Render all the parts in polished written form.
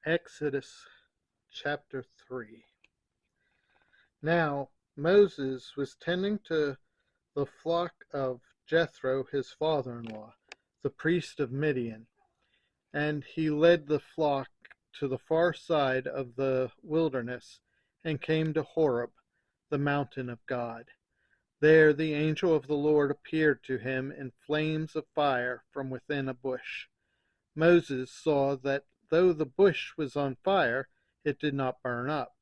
Exodus chapter 3. Now Moses was tending to the flock of Jethro, his father-in-law, the priest of Midian, and he led the flock to the far side of the wilderness and came to Horeb, the mountain of God. There the angel of the Lord appeared to him in flames of fire from within a bush. Moses saw that though the bush was on fire, it did not burn up.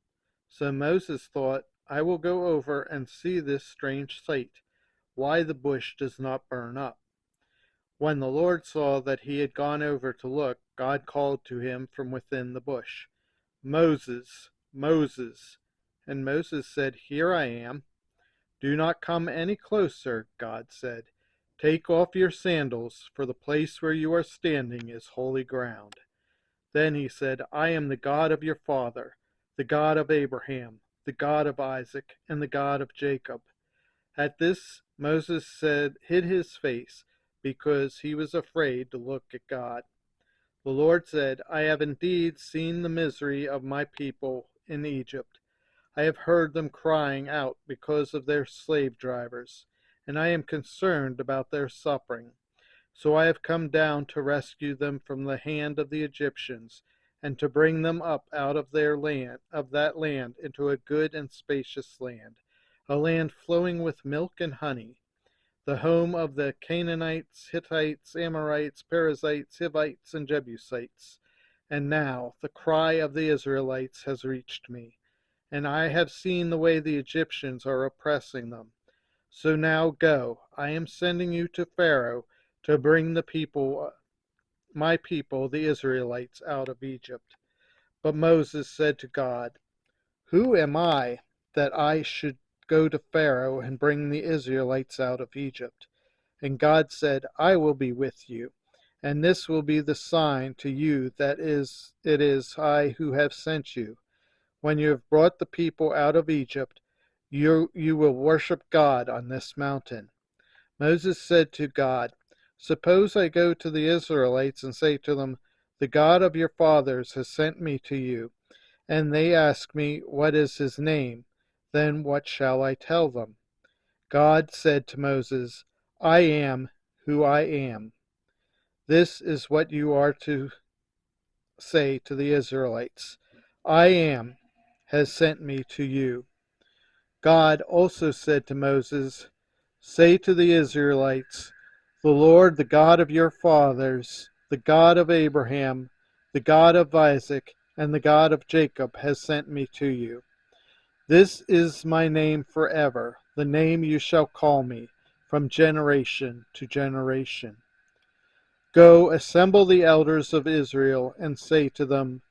So Moses thought, I will go over and see this strange sight, why the bush does not burn up. When the Lord saw that he had gone over to look, God called to him from within the bush, Moses, Moses. And Moses said, Here I am. Do not come any closer, God said. Take off your sandals, for the place where you are standing is holy ground. Then he said, I am the God of your father, the God of Abraham, the God of Isaac, and the God of Jacob. At this, Moses hid his face, because he was afraid to look at God. The Lord said, I have indeed seen the misery of my people in Egypt. I have heard them crying out because of their slave drivers, and I am concerned about their suffering. So I have come down to rescue them from the hand of the Egyptians, and to bring them up out of that land into a good and spacious land, a land flowing with milk and honey, the home of the Canaanites, Hittites, Amorites, Perizzites, Hivites, and Jebusites. And now the cry of the Israelites has reached me, and I have seen the way the Egyptians are oppressing them. So now go, I am sending you to Pharaoh to bring my people, the Israelites, out of Egypt. But Moses said to God, Who am I that I should go to Pharaoh and bring the Israelites out of Egypt? And God said, I will be with you, and this will be the sign to you that it is I who have sent you. When you have brought the people out of Egypt, you will worship God on this mountain. Moses said to God, Suppose I go to the Israelites and say to them, The God of your fathers has sent me to you, and they ask me, What is his name? Then what shall I tell them? God said to Moses, I am who I am. This is what you are to say to the Israelites. I am has sent me to you. God also said to Moses, Say to the Israelites, The Lord, the God of your fathers, the God of Abraham, the God of Isaac, and the God of Jacob has sent me to you. This is my name forever, the name you shall call me, from generation to generation. Go, assemble the elders of Israel, and say to them,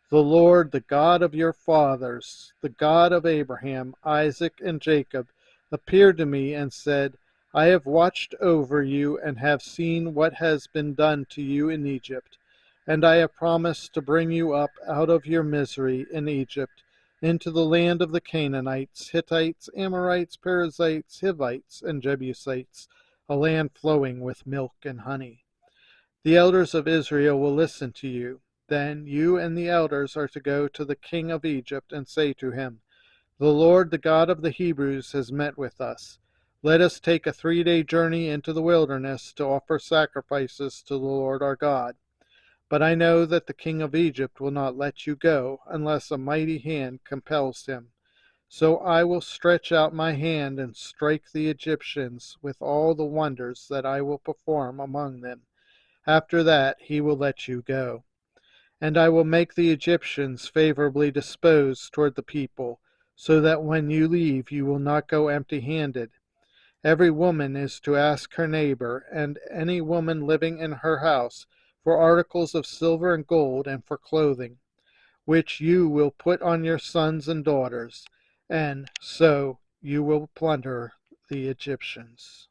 The Lord, the God of your fathers, the God of Abraham, Isaac, and Jacob, appeared to me and said, I have watched over you and have seen what has been done to you in Egypt, and I have promised to bring you up out of your misery in Egypt into the land of the Canaanites, Hittites, Amorites, Perizzites, Hivites, and Jebusites, a land flowing with milk and honey. The elders of Israel will listen to you. Then you and the elders are to go to the king of Egypt and say to him, The Lord, the God of the Hebrews, has met with us. Let us take a 3-day journey into the wilderness to offer sacrifices to the Lord our God. But I know that the king of Egypt will not let you go unless a mighty hand compels him. So I will stretch out my hand and strike the Egyptians with all the wonders that I will perform among them. After that he will let you go. And I will make the Egyptians favorably disposed toward the people, so that when you leave you will not go empty-handed. Every woman is to ask her neighbor, and any woman living in her house, for articles of silver and gold and for clothing, which you will put on your sons and daughters, and so you will plunder the Egyptians.